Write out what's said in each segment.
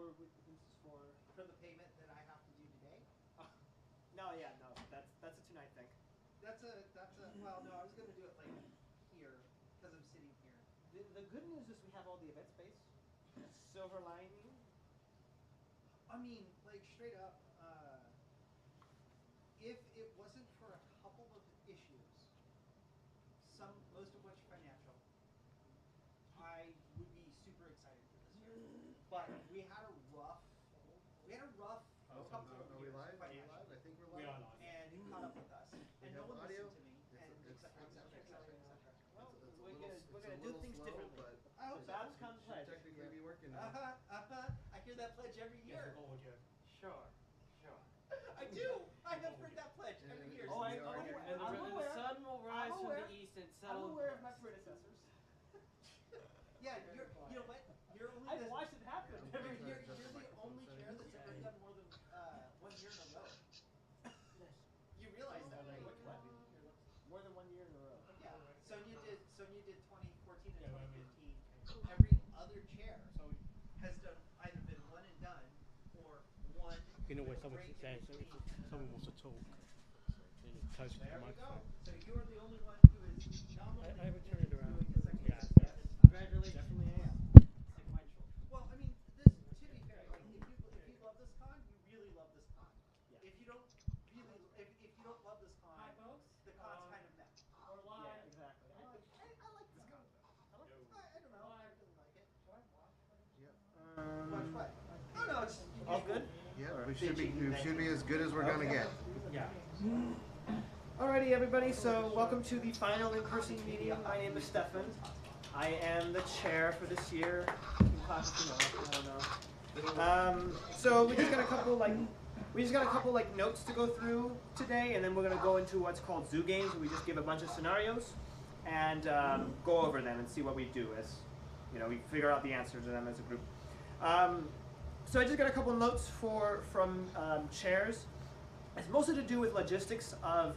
for the payment that I have to do today. No, yeah, no, that's a tonight thing. Well, no, I was gonna do it like here because I'm sitting here. The good news is we have all the event space. Silver lining. I mean, like straight up, if it wasn't for a couple of issues, most of which financial, I would be super excited for this year. But we had a rough couple of Are we years live? financially. I think we're We live. are live. And it caught up with us, and no one audio? listened to me, and et cetera, et cetera, et cetera, et cetera. Well, It's we're a gonna do little things slow, differently. but I hope so. BABSCon should pledge. technically be working now. I hear that pledge every year. Sure. I do. I have heard that pledge every year. Oh, since I'm we aware. started. I'm aware. sun will rise I'm from aware. the east and I'm settle. aware of my predecessors. Yeah, you know what? You're only I've watched it happen. you're the only chair that's ever done more than 1 year in a row. You realize that, right? What? More than 1 year in a row. Yeah. Sonia did 2014 and 2015. Every other chair has done either been one and done or one. You know where someone break sits in down, so if between. someone wants to talk, then it's close to the There we go. microphone. So you're the only one who is nominally I would turn it around. doing a Yeah. second step. Congratulations. Definitely am. Sequential. Well, I mean, to be fair, like if you love this con, you really love this con. Yeah. If you don't love this con, Hi, folks. the con's kind of meh. We're Yeah, live. exactly. I like this con though. I don't know. I really like it. Watch what? Oh no, it's All good? Yeah, Or we should be as good as we're gonna get. Yeah. Alrighty, everybody. So welcome to the final in-person meeting. My name is Stefan. I am the chair for this year. I don't know. So we just got a couple notes to go through today, and then we're gonna go into what's called zoo games. Where we just give a bunch of scenarios and go over them and see what we do as we figure out the answer to them as a group. So I just got a couple notes from chairs. It's mostly to do with logistics of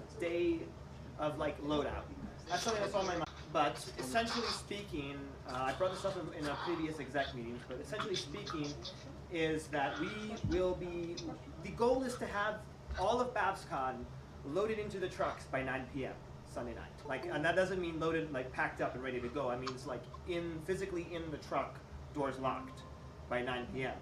loadout. That's something that's on my mind. But essentially speaking, I brought this up in a previous exec meeting. But essentially speaking, is that the goal is to have all of BABSCon loaded into the trucks by 9 p.m. Sunday night. And that doesn't mean loaded, packed up and ready to go. I mean it's physically in the truck, doors locked by 9 p.m.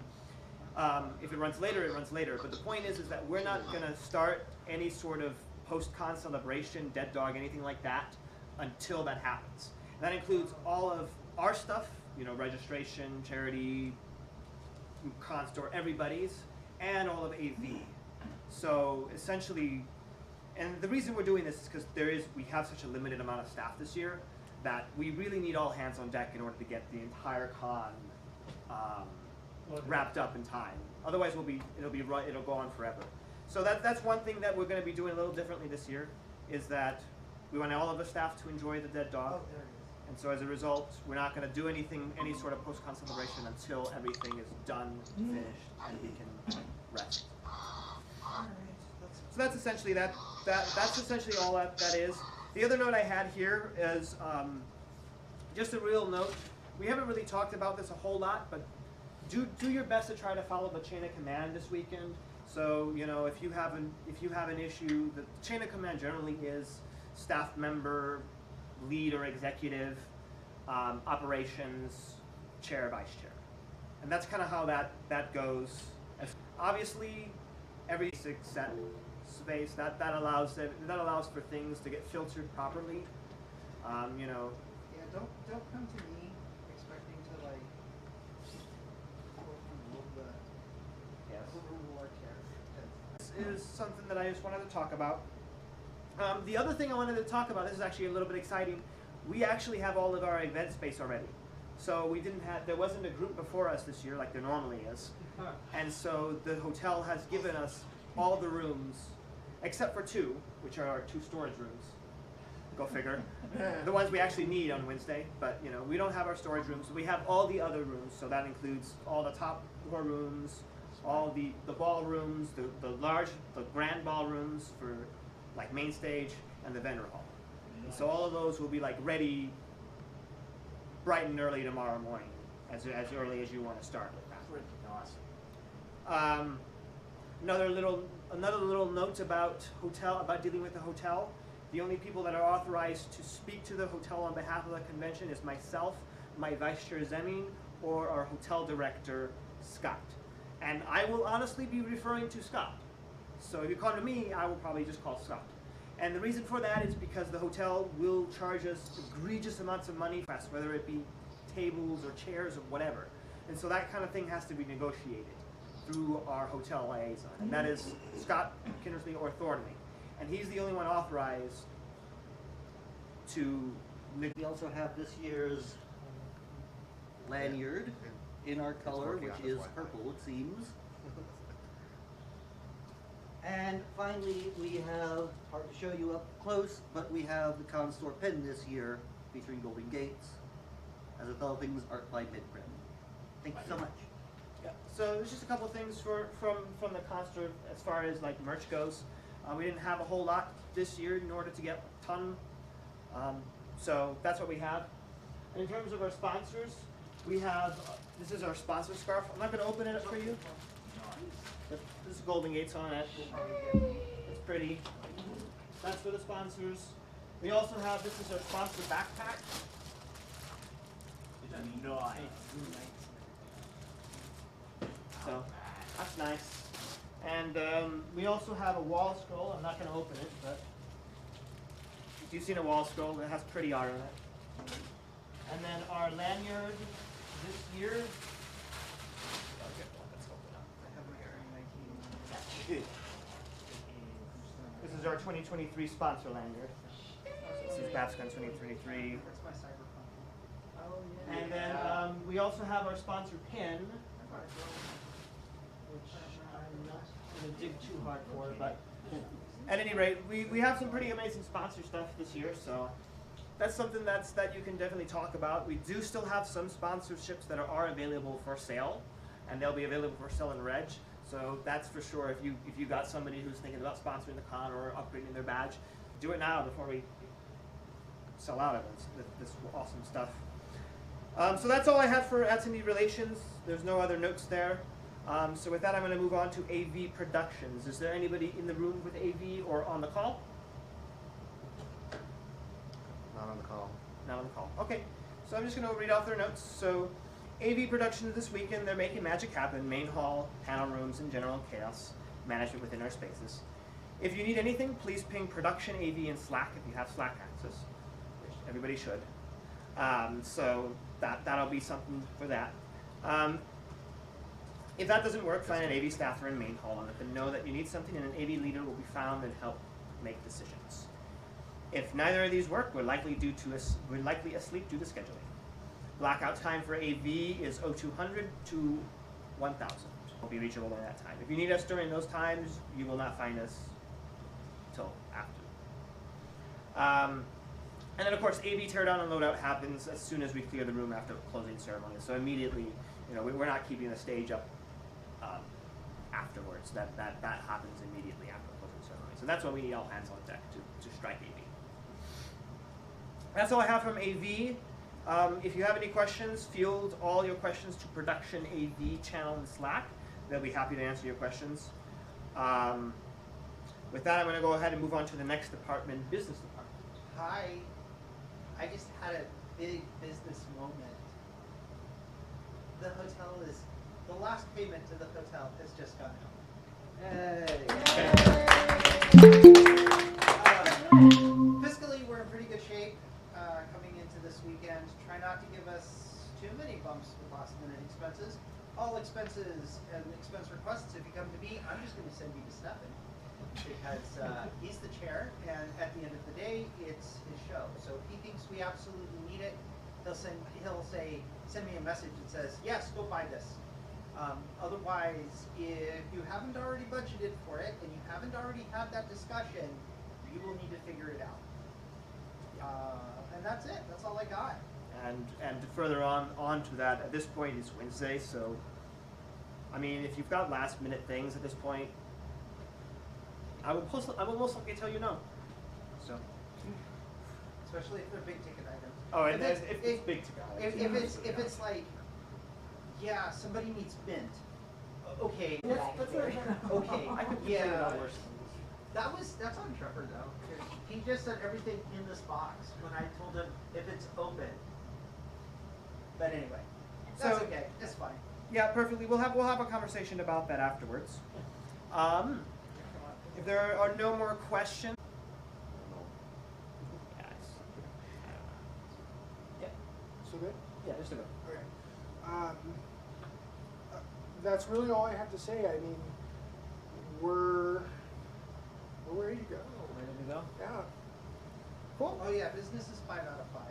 If it runs later, it runs later. But the point is that we're not going to start any sort of post-con celebration, dead dog, anything like that, until that happens. And that includes all of our stuff, registration, charity, constore, everybody's, and all of AV. So essentially, and the reason we're doing this is because we have such a limited amount of staff this year that we really need all hands on deck in order to get the entire con wrapped up in time. Otherwise, it'll go on forever. So that's one thing that we're going to be doing a little differently this year, is that we want all of the staff to enjoy the dead dog. Oh, there it is. And so as a result, we're not going to do any sort of post-con celebration until everything is done, finished, and we can rest. So that's essentially that's essentially all that is. The other note I had here is just a real note. We haven't really talked about this a whole lot, but do your best to try to follow the chain of command this weekend. So if you have an issue, the chain of command generally is staff member, lead or executive, operations, chair, vice chair, and that's kind of how that goes. Obviously, every set space that allows for things to get filtered properly. Yeah, don't come to me expecting to overrule our chair. This is something that I just wanted to talk about. The other thing I wanted to talk about, this is actually a little bit exciting. We actually have all of our event space already. So there wasn't a group before us this year like there normally is. And so the hotel has given us all the rooms, except for 2, which are our 2 storage rooms. Go figure. The ones we actually need on Wednesday, but we don't have our storage rooms. We have all the other rooms, so that includes all the top floor rooms, all the ballrooms, the grand ballrooms for main stage, and the vendor hall. And so all of those will be ready bright and early tomorrow morning. as early as you want to start with that. Another little note about dealing with the hotel. The only people that are authorized to speak to the hotel on behalf of the convention is myself, my vice chair Zemin, or our hotel director Scott. And I will honestly be referring to Scott. So if you call to me, I will probably just call Scott. And the reason for that is because the hotel will charge us egregious amounts of money, whether it be tables or chairs or whatever. And so that kind of thing has to be negotiated through our hotel liaison. And that is Scott Kindersley or Thornley. And he's the only one authorized to... We also have this year's lanyard in our color, working which on this is Wi-Fi. purple, it seems. And finally, we have, hard to show you up close, but we have the constore pen this year featuring Golden Gates as a All Things Art by Midprint. Thank you so much. Yeah. So there's just a couple of things from the concert as far as like merch goes. We didn't have a whole lot this year in order to get a ton. So that's what we have. And in terms of our sponsors, we have, this is our sponsor scarf. I'm not going to open it up for you. But this is Golden Gates on it. It's pretty. That's for the sponsors. We also have, this is our sponsor backpack. So that's nice. And we also have a wall scroll. I'm not going to open it, but if you've seen a wall scroll, it has pretty art on it. And then our lanyard this year. This is our 2023 sponsor lanyard. This is BABSCon 2023. That's my cyberpunk. And then we also have our sponsor pin, which I'm not going to dig too hard for, but at any rate, we have some pretty amazing sponsor stuff this year, so that's something that you can definitely talk about. We do still have some sponsorships that are available for sale, and they'll be available for sale in Reg. So that's for sure. If you got somebody who's thinking about sponsoring the con or upgrading their badge, do it now before we sell out of this awesome stuff. So that's all I have for attendee relations. There's no other notes there. So with that, I'm going to move on to AV Productions. Is there anybody in the room with AV or on the call? Not on the call. Not on the call. Okay. So I'm just going to read off their notes. So AV Productions this weekend, they're making magic happen. Main hall, panel rooms, and general chaos management within our spaces. If you need anything, please ping Production AV in Slack if you have Slack access, which everybody should. So that'll be something for that. If that doesn't work, find an AV staffer in main hall and let them know that you need something, and an AV leader will be found and help make decisions. If neither of these work, we're likely asleep due to scheduling. Blackout time for AV is 0200 to 1000. We'll be reachable during that time. If you need us during those times, you will not find us till after. And then of course, AV teardown and loadout happens as soon as we clear the room after the closing ceremony. So immediately, we're not keeping the stage up afterwards. That happens immediately after the closing ceremony. So that's when we need all hands on deck to strike AV. That's all I have from AV. If you have any questions, field all your questions to Production AV channel in Slack. They'll be happy to answer your questions. With that, I'm going to go ahead and move on to the next department, business department. Hi. I just had a big business moment. The last payment to the hotel has just gone out. Fiscally, we're in pretty good shape coming into this weekend. Try not to give us too many bumps with last minute expenses. All expenses and expense requests, if you come to me, I'm just going to send you to Stefan, because he's the chair, and at the end of the day, it's his show. So if he thinks we absolutely need it, he'll say, send me a message that says, yes, go buy this. Otherwise, if you haven't already budgeted for it and you haven't already had that discussion, you will need to figure it out. And that's it. That's all I got. And further on to that, at this point it's Wednesday, so I mean, if you've got last minute things at this point, I will most likely tell you no. So, Especially if they're big ticket items. oh, and if it's big ticket items. If it's like Yeah, somebody needs mint. Okay. Okay, I could figure it out worse. That's on Trevor though. He just said everything in this box when I told him if it's open. But anyway, that's So- okay. It's fine. Yeah, perfectly. We'll have a conversation about that afterwards. If there are no more questions. So good? Yeah, just a bit. Okay. That's really all I have to say. I mean, we're ready to go. Ready to go? Yeah. Cool. Oh yeah, business is 5 out of 5.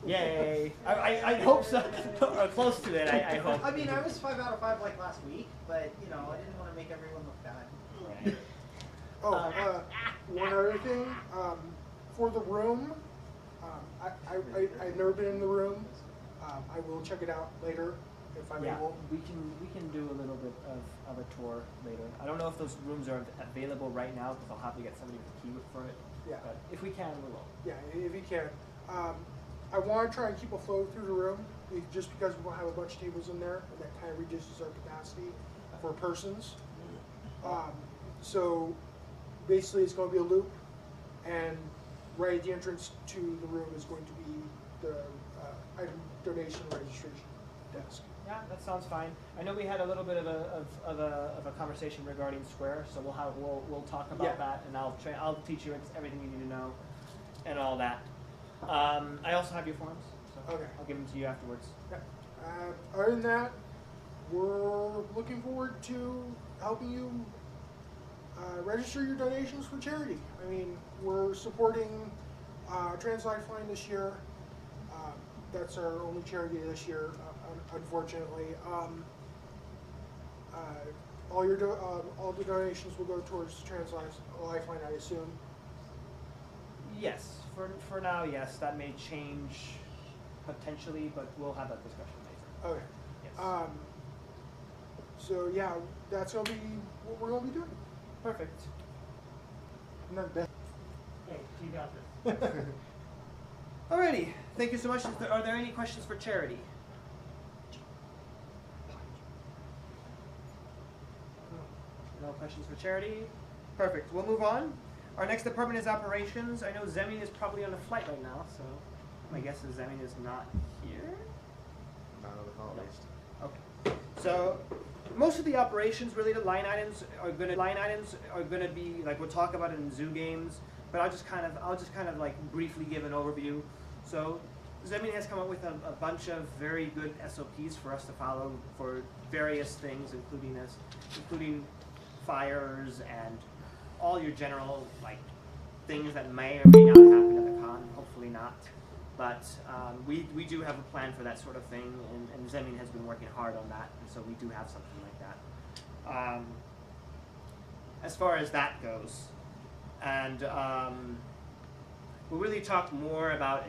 Yay! I hope so. Or close to it. I hope. I mean, I was 5 out of 5 like last week, but you know, I didn't want to make everyone look bad. Right. Oh, one other thing. For the room, I've never been in the room. I will check it out later if I'm Yeah, able. we can do a little bit of a tour later. I don't know if those rooms are available right now because I'll have to get somebody with a key for it. Yeah. But if we can, we will. Yeah, if you can. I want to try and keep a flow through the room, just because we won't have a bunch of tables in there, and that kind of reduces our capacity for persons. So basically, it's going to be a loop, and right at the entrance to the room is going to be the item donation registration desk. Yeah, that sounds fine. I know we had a little bit of a conversation regarding Square, so we'll talk about Yeah. that, and I'll teach you everything you need to know, and all that. I also have your forms, so Okay. I'll give them to you afterwards. Yeah. Other than that, we're looking forward to helping you register your donations for charity. I mean, we're supporting Trans Lifeline this year. That's our only charity this year, unfortunately. All the donations will go towards Trans Lifeline, I assume. Yes, for now, yes. That may change potentially, but we'll have that discussion later. Okay. Yes. So yeah, that's gonna be what we're gonna be doing. Perfect. And then Beth. Hey, you got this. Alrighty, thank you so much. Are there any questions for Charity? No questions for Charity? Perfect, we'll move on. Our next department is Operations. I know Zemin is probably on a flight right now, so my guess is Zemin is not here. Not on the call list. Okay. So most of the operations related line items are gonna be like we'll talk about it in zoo games, but I'll just kind of like briefly give an overview. So Zemin has come up with a bunch of very good SOPs for us to follow for various things, including fires and all your general like things that may or may not happen at the con. Hopefully not. But we do have a plan for that sort of thing, and Zemin has been working hard on that, and so we do have something like that. As far as that goes, and we'll really talk more about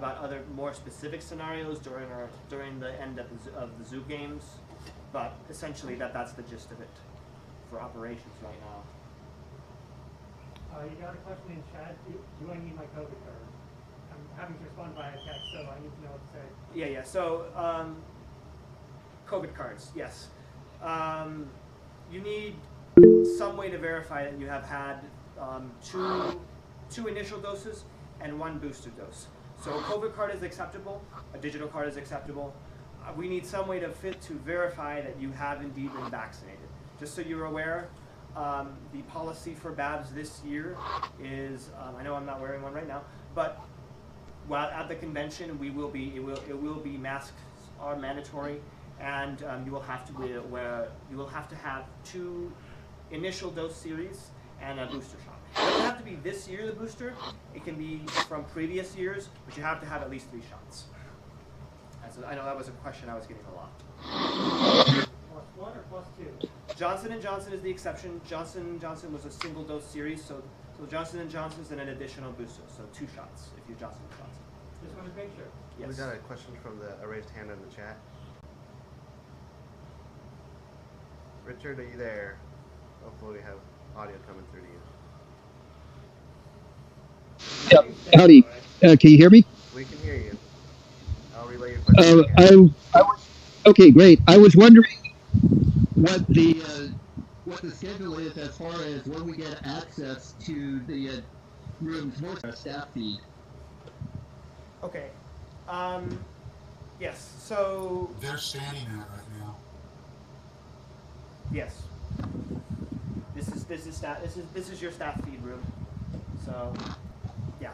other more specific scenarios during the end of the zoo games, but essentially that's the gist of it for operations right now. You got a question in chat. Do I need my COVID card? I'm having to respond via text, so I need to know what to say. Yeah. So, COVID cards, yes. You need some way to verify that you have had two initial doses and 1 booster dose. So a COVID card is acceptable, a digital card is acceptable. We need some way to verify that you have indeed been vaccinated. Just so you're aware, the policy for BABS this year is, I know I'm not wearing one right now, but while at the convention, it will be masks are mandatory, and you will have to have 2 initial dose series and a booster shot. It doesn't have to be this year the booster. It can be from previous years, but you have to have at least 3 shots. And so I know that was a question I was getting a lot. +1 or +2? Johnson & Johnson is the exception. Johnson & Johnson was a single dose series, so Johnson & Johnson's an additional booster, so 2 shots if you're Johnson & Johnson. Just wanted to make sure. Yes. We got a question from the raised hand in the chat. Richard, are you there? Hopefully we have audio coming through to you. Yeah, howdy. Can you hear me? We can hear you. I'll relay your question. Okay, great. I was wondering what the schedule is as far as when we get access to the rooms for staff feed. Okay. Yes. So. They're standing in it right now. Yes. This is your staff feed room. So, yeah.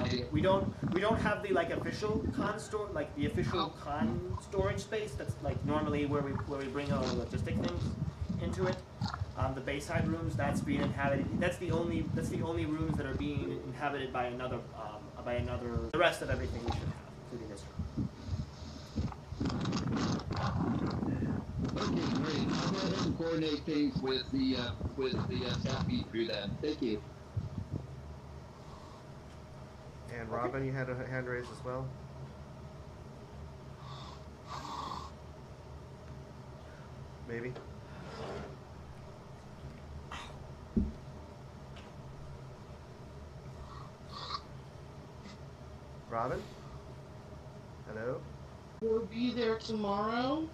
Okay. We don't have the like official con store, like the official con storage space. That's like normally where we bring our logistic things into it. The Bayside rooms, that's being inhabited. That's the only rooms that are being inhabited by another. The rest of everything we should have, including this room. Okay, great. I'll go ahead and coordinate things with the staff feed crew then. Thank you. And Robin, you had a hand raised as well? Maybe? Robin? Hello? We'll be there tomorrow.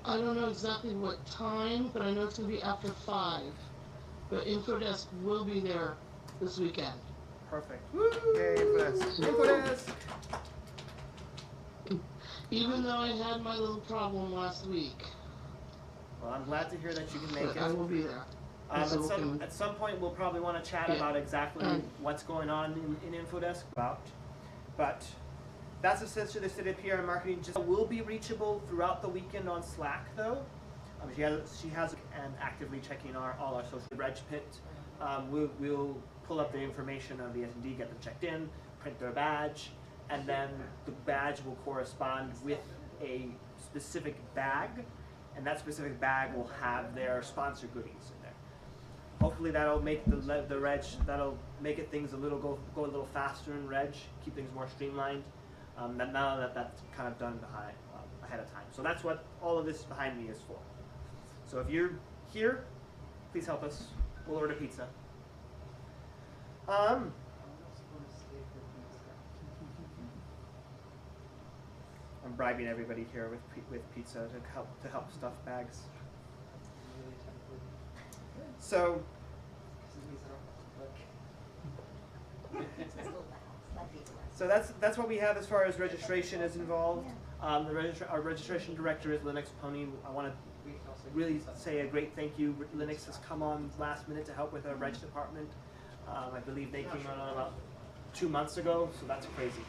I don't know exactly what time, but I know it's going to be after 5. But Infodesk will be there this weekend. Perfect. Yay, Infodesk. Infodesk. Even though I had my little problem last week. Well, I'm glad to hear that you can make it. I will be there. At some point, we'll probably want to chat about exactly what's going on in Infodesk but that's essentially the state of PR and marketing. Just will be reachable throughout the weekend on Slack, though. She has and actively checking all our social reg pit. We'll pull up the information of the S&D, get them checked in, print their badge, and then the badge will correspond with a specific bag, and that specific bag will have their sponsor goodies in there. Hopefully that'll make the reg, that'll make it things go a little faster in reg, keep things more streamlined. Now that that's kind of done ahead of time. So that's what all of this behind me is for. So if you're here, please help us. We'll order pizza. I'm bribing everybody here with pizza to help stuff bags. So. So that's what we have as far as registration is involved. Our registration director is Linux Pony. I want to really say a great thank you. Linux has come on last minute to help with our reg department. I believe they came on about 2 months ago, so that's crazy.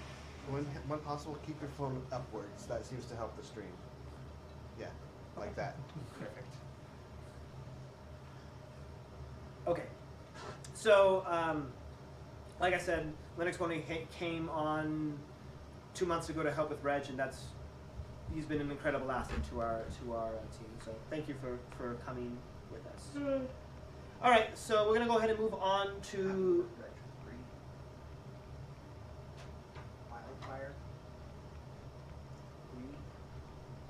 When possible, keep your phone upwards. That seems to help the stream. Yeah, like that. Perfect. Okay. So, like I said, Linux Pony came on 2 months ago to help with Reg, and he's been an incredible asset to our team. So thank you for coming with us. All right, so we're gonna go ahead and move on to Wildfire.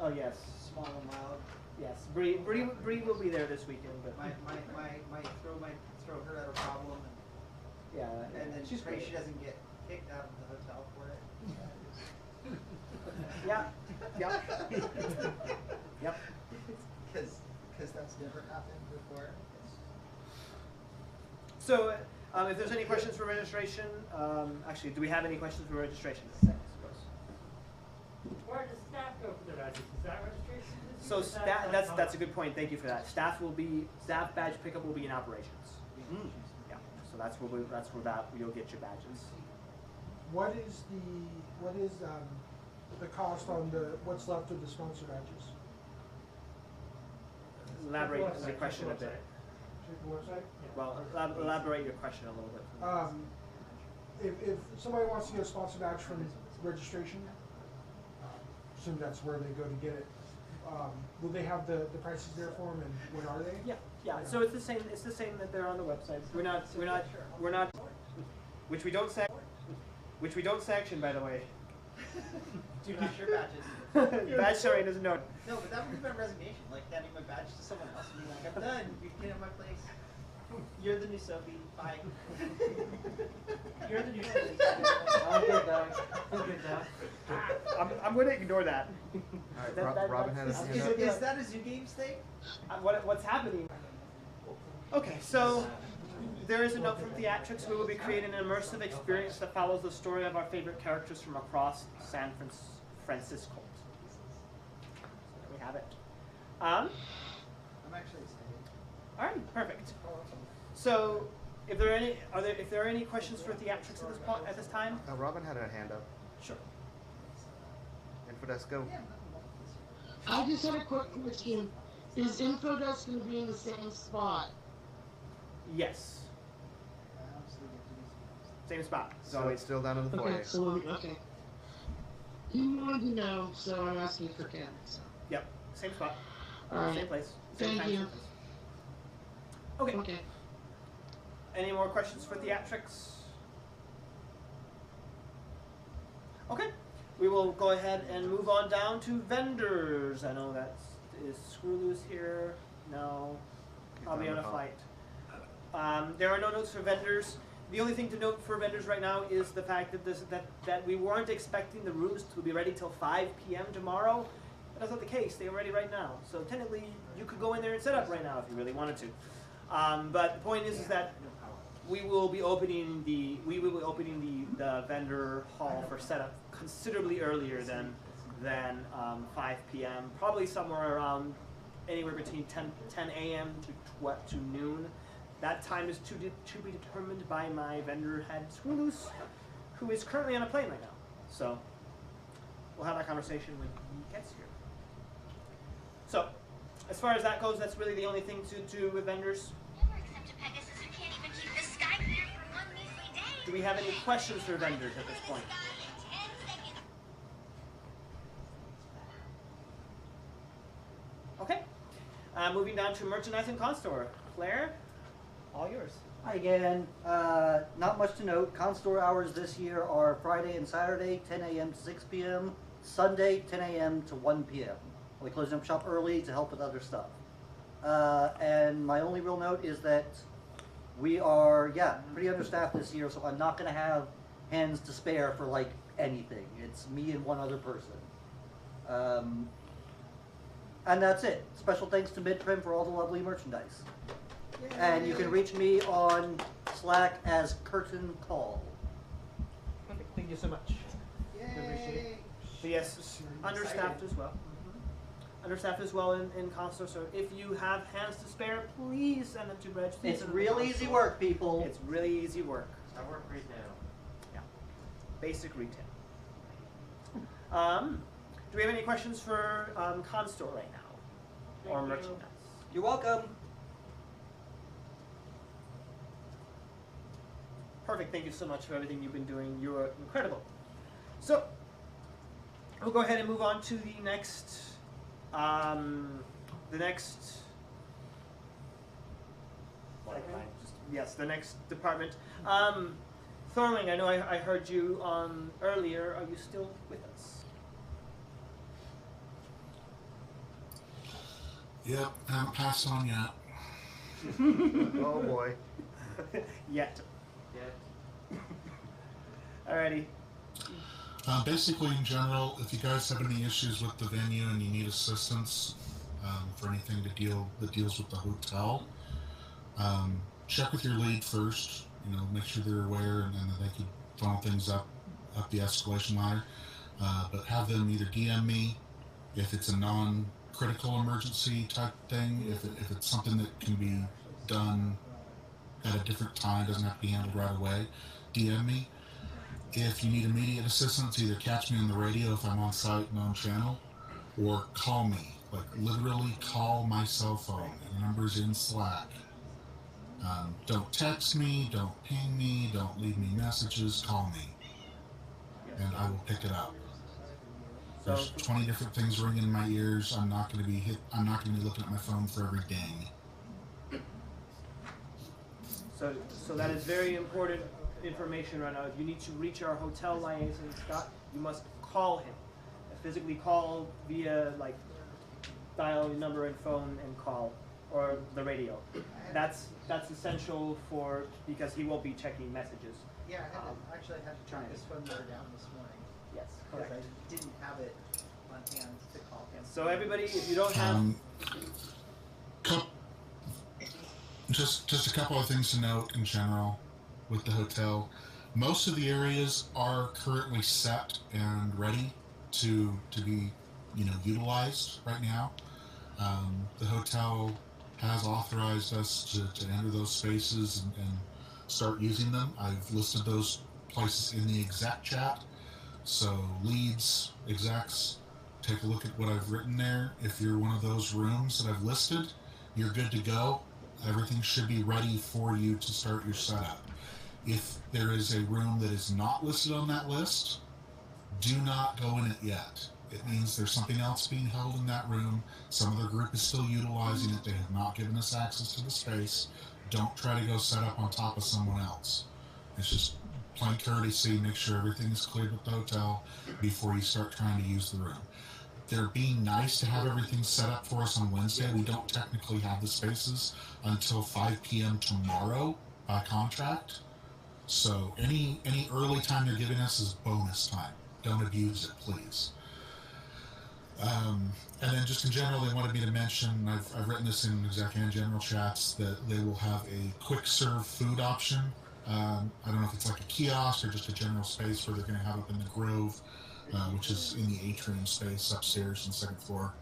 oh yes, Small and mild. yes. Bree will be there this weekend, but My throat hurt at a problem, yeah, and then she's pray great. she doesn't get kicked out of the hotel for it. Yeah. Yep. Yep. Because that's never happened before. So, if there's any questions for registration, actually, do we have any questions for registration? Where does staff go for the badges? Is that registration? So that's a good point. Thank you for that. Staff badge pickup will be in operations. Mm. Yeah. So that's where you'll get your badges. What is the cost on what's left of the sponsor badges? Elaborate the question a bit. Check the website. Well, elaborate your question a little bit. If somebody wants to get a sponsor badge from registration, assume that's where they go to get it. Will they have the prices there for them, and what are they? Yeah. Yeah. So it's the same. It's the same that they're on the website. We're not. Which we don't sanction, by the way. Do not share badges. Badge sharing doesn't know. No, but that would be my resignation, like handing my badge to someone else and being like, I'm done, you can have my place. You're the new Sophie. Bye. You're the new Sophie. I'm good, Doc. I'm good, Doc. I'm going to ignore that. All right, Robin had his hand up. Is that a Zoo Games thing? What's happening? Okay, so there is a note from Theatrics. We will be creating an immersive experience that follows the story of our favorite characters from across San Francisco. There we have it. I'm actually excited. All right, perfect. So, if there are any questions for Theatrics at this time? Robin had a hand up. Sure. Infodesk, go. I just had a quick question. Is Infodesk going to be in the same spot? Yes. Same spot. So it's still down in the foyer. Okay, so, okay. You wanted to know, so I'm asking for Ken. So. Yep, same spot. All right. Same place. Same Thank time, you. same place. Okay. Okay. Any more questions for Theatrics? Okay. We will go ahead and move on down to vendors. I know is Screw Loose here? No. I'll be on a flight. There are no notes for vendors. The only thing to note for vendors right now is the fact that that we weren't expecting the rooms to be ready till 5 p.m. tomorrow. That's not the case. They are ready right now. So technically, you could go in there and set up right now if you really wanted to. But the point is that we will be opening the vendor hall for setup considerably earlier than 5 p.m. Probably somewhere around anywhere between 10 a.m. to noon. That time is to be determined by my vendor head, Screwloose, who is currently on a plane right now. So we'll have that conversation when he gets here. So as far as that goes, that's really the only thing to do with vendors. Do we have any questions for vendors at this point? Okay. Moving down to merchandise and constore. Claire, all yours. Hi again. Not much to note. Constore hours this year are Friday and Saturday, 10 a.m. to 6 p.m. Sunday, 10 a.m. to 1 p.m. We close up shop early to help with other stuff. And my only real note is that we are, pretty understaffed this year, so I'm not going to have hands to spare for, like, anything. It's me and one other person. And that's it. Special thanks to Midtrim for all the lovely merchandise. Yay. And you can reach me on Slack as Curtain Call. Perfect. Thank you so much. Yay. Appreciate it. So yes, understaffed as well. Understaffed as well in Constore, so if you have hands to spare, please send them to Reg. It's real easy work, people. It's really easy work. I work retail. Yeah. Basic retail. Do we have any questions for Constore right now? Or merchandise? You're welcome. Perfect. Thank you so much for everything you've been doing. You're incredible. So, we'll go ahead and move on to the next the next department. Thorling, I know I heard you earlier. Are you still with us? Yep, haven't passed on yet. Oh boy. Yet. Alrighty. Basically, in general, if you guys have any issues with the venue and you need assistance for anything that deals with the hotel, check with your lead first. You know, make sure they're aware and that they can funnel things up the escalation ladder. But have them either DM me if it's a non-critical emergency type thing. If it's something that can be done at a different time, doesn't have to be handled right away, DM me. If you need immediate assistance, either catch me on the radio if I'm on site and on channel, or call me. Like, literally call my cell phone. The number's in Slack. Don't text me, don't ping me, don't leave me messages, call me. And I will pick it up. There's 20 different things ringing in my ears. I'm not going to be looking at my phone for every ding. So that is very important information right now. If you need to reach our hotel liaison, Scott, you must call him. Physically call via, like, dial your number and phone and call or the radio. That's essential because he won't be checking messages. Yeah, I had to track his phone number down this morning. Yes, Because correct. I didn't have it on hand to call him. So everybody, if you don't have, just a couple of things to note in general with the hotel. Most of the areas are currently set and ready to be, utilized right now. The hotel has authorized us to enter those spaces and start using them. I've listed those places in the exec chat. So leads, execs, take a look at what I've written there. If you're one of those rooms that I've listed, you're good to go. Everything should be ready for you to start your setup. If there is a room that is not listed on that list, do not go in it yet. It means there's something else being held in that room. Some other group is still utilizing it. They have not given us access to the space. Don't try to go set up on top of someone else. It's just plain courtesy. Make sure everything is cleared with the hotel before you start trying to use the room. They're being nice to have everything set up for us on Wednesday. We don't technically have the spaces until 5 p.m. tomorrow by contract. So any early time they're giving us is bonus time. Don't abuse it, please. And then just in general, they wanted me to mention, I've written this in exec and general chats, that they will have a quick serve food option. I don't know if it's like a kiosk or just a general space where they're going to have up in the Grove, which is in the atrium space upstairs on the second floor,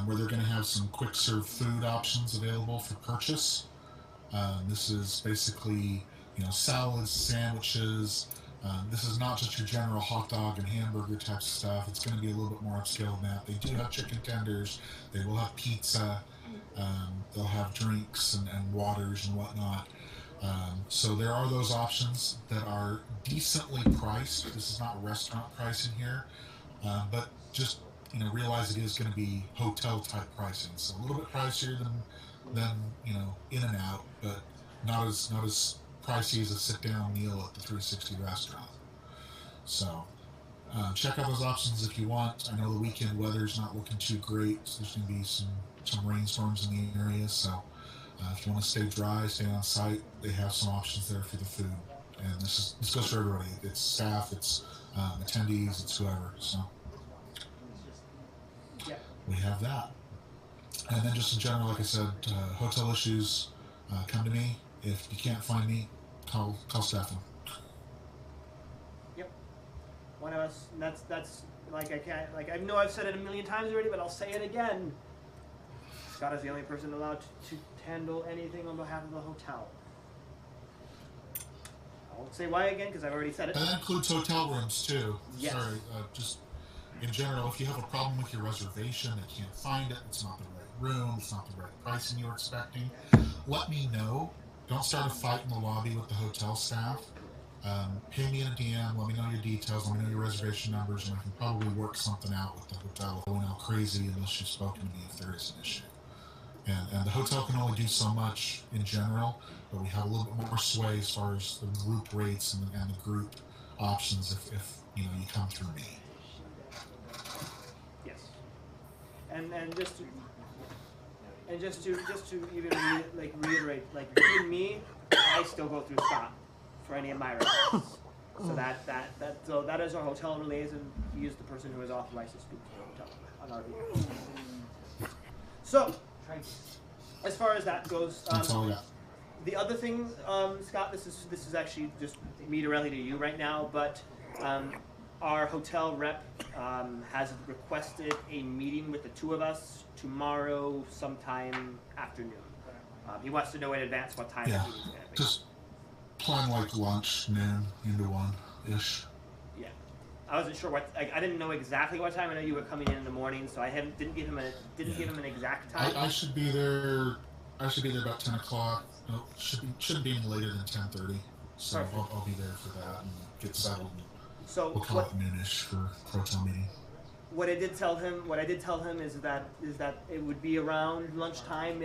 where they're going to have some quick serve food options available for purchase. This is basically, salads, sandwiches. This is not just your general hot dog and hamburger type of stuff. It's going to be a little bit more upscale than that. They do have chicken tenders. They will have pizza. They'll have drinks and waters and whatnot. So there are those options that are decently priced. This is not restaurant pricing here, but just realize it is going to be hotel type pricing. So a little bit pricier than in and out, but not as pricey as a sit down meal at the 360 restaurant. So check out those options if you want. I know the weekend weather's not looking too great. So there's going to be some rainstorms in the area. So if you want to stay dry, stay on site, they have some options there for the food. And this goes for everybody. It's staff, it's attendees, it's whoever. So we have that. And then just in general, like I said, hotel issues, come to me. If you can't find me, call staffing. Yep. One of us. And that's I know I've said it a million times already, but I'll say it again. Scott is the only person allowed to handle anything on behalf of the hotel. I won't say why again because I've already said it. That includes hotel rooms too. Yes. Sorry, just in general, if you have a problem with your reservation, they can't find it, it's not the right room, it's not the right pricing you were expecting, let me know. Don't start a fight in the lobby with the hotel staff. Ping me in a DM, let me know your details, let me know your reservation numbers, and I can probably work something out with the hotel. Going out crazy unless you've spoken to me if there is an issue. And the hotel can only do so much in general, but we have a little bit more sway as far as the group rates and the group options if you come through me. Yes. And just to even reiterate, even me, I still go through Scott for any of my requests. So that is our hotel liaison. He is the person who is authorized to speak to the hotel on our behalf. So, as far as that goes, the other thing, Scott, this is actually just me directly to you right now, but our hotel rep has requested a meeting with the two of us tomorrow sometime afternoon. He wants to know in advance what time that meeting's going to be. Just plan like lunch, noon, into 1-ish. Yeah. I wasn't sure what, I didn't know exactly what time. I know you were coming in the morning, so I didn't give him an exact time. I should be there about 10 o'clock. No, shouldn't be any later than 10:30. So I'll be there for that and get settled. So we'll call it noonish for hotel meeting. What I did tell him is that it would be around lunchtime,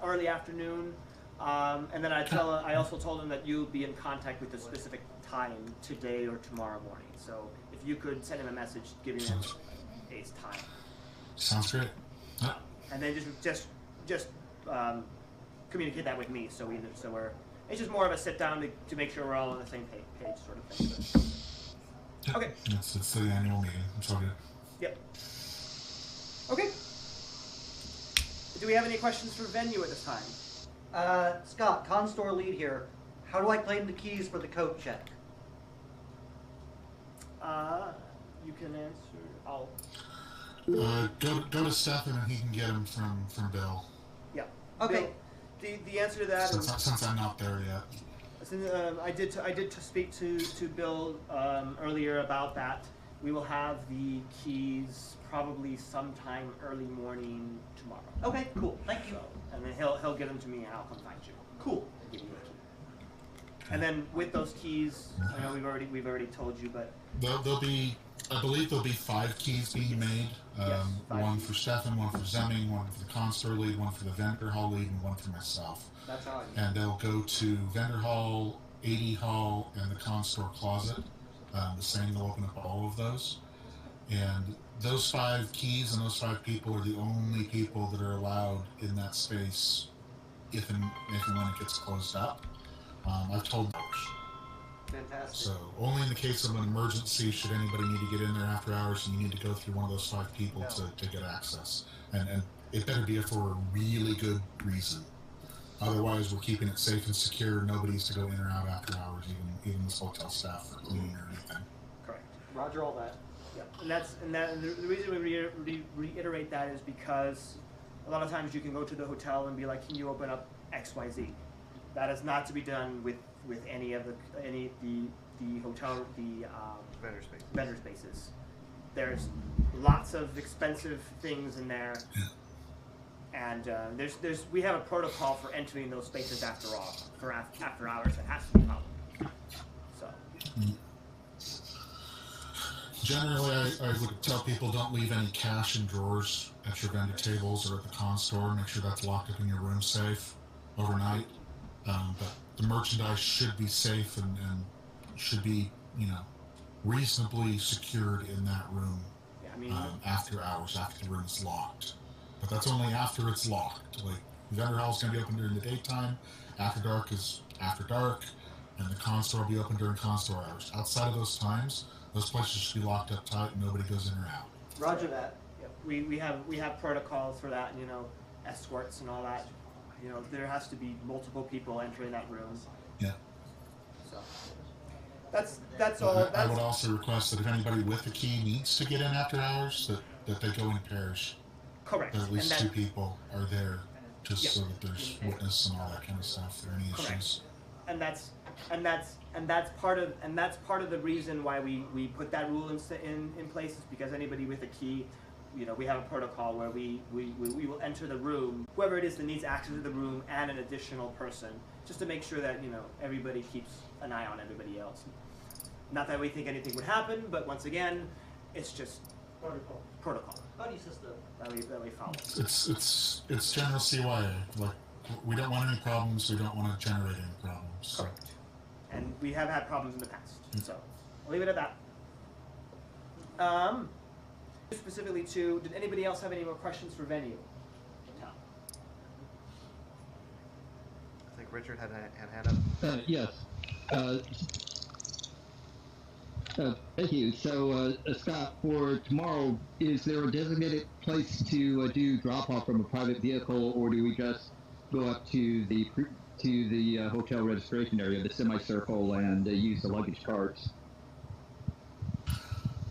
early afternoon, and then I also told him that you'll be in contact with a specific time today or tomorrow morning. So if you could send him a message giving him a time. Sounds great. Yeah. And then just just communicate that with me. So it's just more of a sit down to make sure we're all on the same page sort of thing. But, okay. It's the annual meeting. It's all good. Yep. Okay. Do we have any questions for venue at this time? Scott, constore lead here. How do I claim the keys for the coat check? You can answer. I'll. Go to Stefan and he can get them from Bill. Yeah. Okay. Bill, the answer to that is, Since I'm not there yet. I did speak to Bill earlier about that. We will have the keys probably sometime early morning tomorrow. Okay, cool. Thank you. So, and then he'll give them to me and I'll come find you. Cool. And give you a key. And then with those keys, I know we've already told you, but I believe there'll be 5 keys being made. Yes, 5 one keys. for Stefan, one for Zemming, one for the constore lead, one for the vendor hall lead, and one for myself. that's how And they'll go to vendor hall, AD hall, and the constore closet. The same, they'll open up all of those. And those 5 keys and those 5 people are the only people that are allowed in that space if and when it gets closed up. I've told those. Fantastic. So only in the case of an emergency should anybody need to get in there after hours, and you need to go through one of those 5 people to get access. And it better be for a really good reason. Otherwise, we're keeping it safe and secure. Nobody's to go in or out after hours, even this hotel staff for cleaning or anything. correct. Roger all that. Yep. And the reason we reiterate that is because a lot of times you can go to the hotel and be like, can you open up XYZ? That is not to be done with any of the hotel vendor spaces. There's lots of expensive things in there, and we have a protocol for entering those spaces after hours that has to be followed. So. Generally, I would tell people don't leave any cash in drawers at your vendor tables or at the constore. Make sure that's locked up in your room safe overnight. But the merchandise should be safe and should be, reasonably secured in that room after hours, after the room is locked. But that's only after it's locked. Like, vendor hall is going to be open during the daytime. After dark is after dark, and the constore will be open during constore hours. Outside of those times, those places should be locked up tight and nobody goes in or out. Roger that. Yep. We have protocols for that, escorts and all that. There has to be multiple people entering that room. Yeah. So that's all. I would also request that if anybody with a key needs to get in after hours, that they go in pairs. Correct. That at least 2 people are there, just so that there's witness and all that kind of stuff. If there are any issues. And that's part of the reason why we put that rule in place is because anybody with a key, we have a protocol where we will enter the room, whoever it is that needs access to the room and an additional person, just to make sure that everybody keeps an eye on everybody else. Not that we think anything would happen, but once again, it's just protocol. Buddy system. That we follow. It's general CYA. Like, we don't want any problems. We don't want to generate any problems. So. Correct. And we have had problems in the past, so I'll leave it at that. Specifically did anybody else have any more questions for venue? I think Richard had hand up. Yes. Thank you. So, Scott, for tomorrow, is there a designated place to do drop-off from a private vehicle, or do we just go up to the hotel registration area, the semicircle, and use the luggage carts?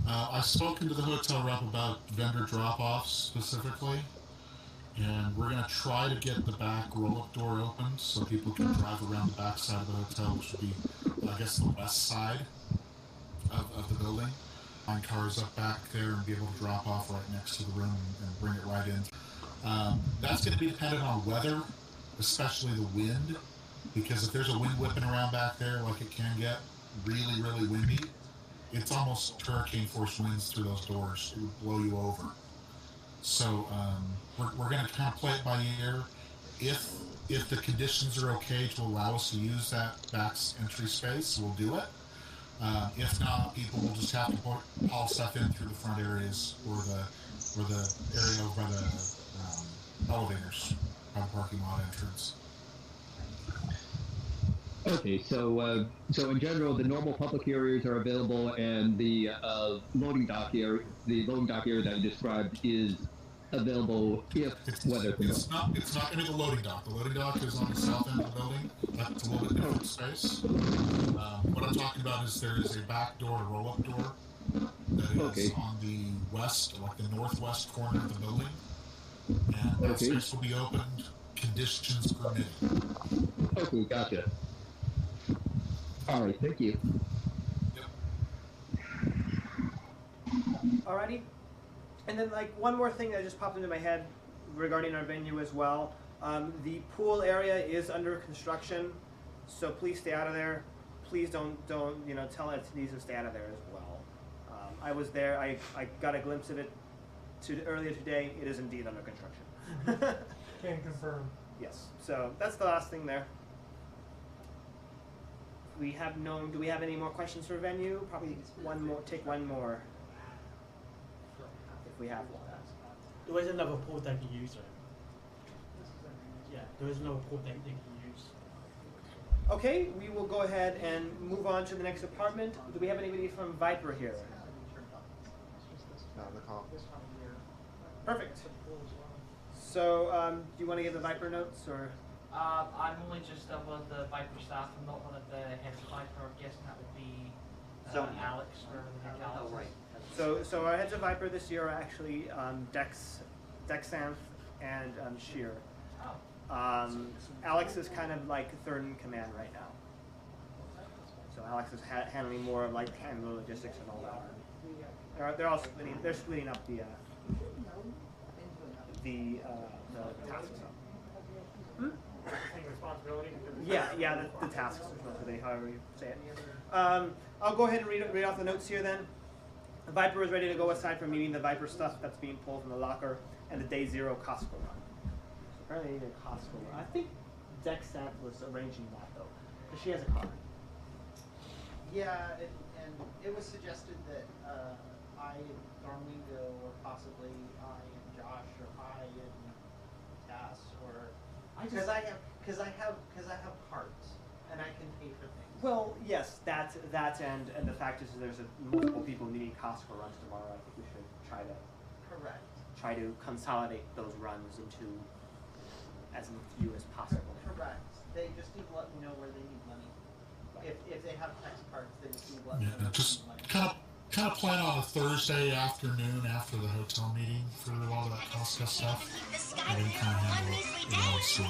I've spoken to the hotel rep about vendor drop-offs specifically, and we're going to try to get the back roll-up door opened so people can drive around the back side of the hotel, which would be, I guess, the west side of the building. Find cars up back there and be able to drop off right next to the room and bring it right in. That's going to be dependent on weather, especially the wind, because if there's a wind whipping around back there, like it can get really, really windy, it's almost hurricane force winds through those doors. It would blow you over. So we're going to kind of play it by ear. If the conditions are okay to allow us to use that back entry space, we'll do it. If not, people will just have to haul stuff in through the front areas or the area over by the elevators. have a parking lot entrance. Okay, so so in general, the normal public areas are available, and the loading dock area, that you described, is available if weather permits. It's not going to be the loading dock. The loading dock is on the south end of the building. That's a little bit different space. What I'm talking about is there is a back door, a roll-up door, that is on the west, like the northwest corner of the building, and that space will be opened, conditions permitting. Okay, gotcha. All right, thank you. Yep. Alrighty. And then like one more thing that just popped into my head regarding our venue as well. The pool area is under construction, so please stay out of there. Please don't tell attendees to stay out of there as well. I was there. I got a glimpse of it earlier today. It is indeed under construction. Can confirm. Yes. So that's the last thing there. Do we have any more questions for venue? Probably one more. Take one more. If we have one. There is another pool they can use, though. Yeah, there is another pool they can use. Okay, we will go ahead and move on to the next apartment. Do we have anybody from Viper here? Not in the call. Perfect. So, do you want to give the Viper notes, or? I'm only just one of the Viper staff. I'm not one of the heads of Viper. I'm guessing that would be Alex or the Alex. Oh, right. So our heads of Viper this year are actually Dexanth and Sheer. Oh. Alex is kind of like third in command right now. So Alex is handling more of like the logistics and all that. They're all splitting up the tasks up. Responsibility. Yeah, the tasks, however you say it. I'll go ahead and read off the notes here then. The Viper is ready to go aside from meeting the Viper stuff that's being pulled from the locker and the day 0 Costco run. Apparently they need a Costco run. I think Dexanth was arranging that though, because she has a car. Yeah, and it was suggested that I and Darmingo, or possibly I and Josh, or I and Cass, or because I have cards and I can pay for things. Well, yes, that and the fact is there's multiple people needing Costco runs tomorrow. I think we should try to consolidate those runs into as few as possible. Correct. They just need to let me know where they need money. Right. If they have text cards, they just need to let me know. Yeah, just kind of plan on a Thursday afternoon after the hotel meeting for all that Costco stuff, and then kind of handle it soon.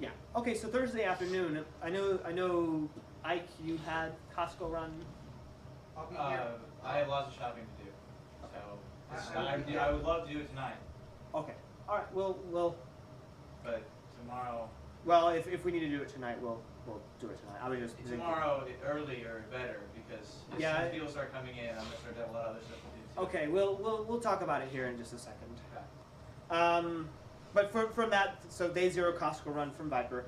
Yeah. Okay. So Thursday afternoon. I know. Ike, you had Costco run. I'll be here. I have lots of shopping to do, so I would love to do it tonight. Okay. All right. We'll. But tomorrow. Well, if we need to do it tonight, we'll do it tonight. I was just tomorrow earlier better because as soon as people start coming in, I'm gonna start to have a lot of other stuff to do too. Okay. We'll talk about it here in just a second. Okay. But from that, so day 0 Costco run from Viper.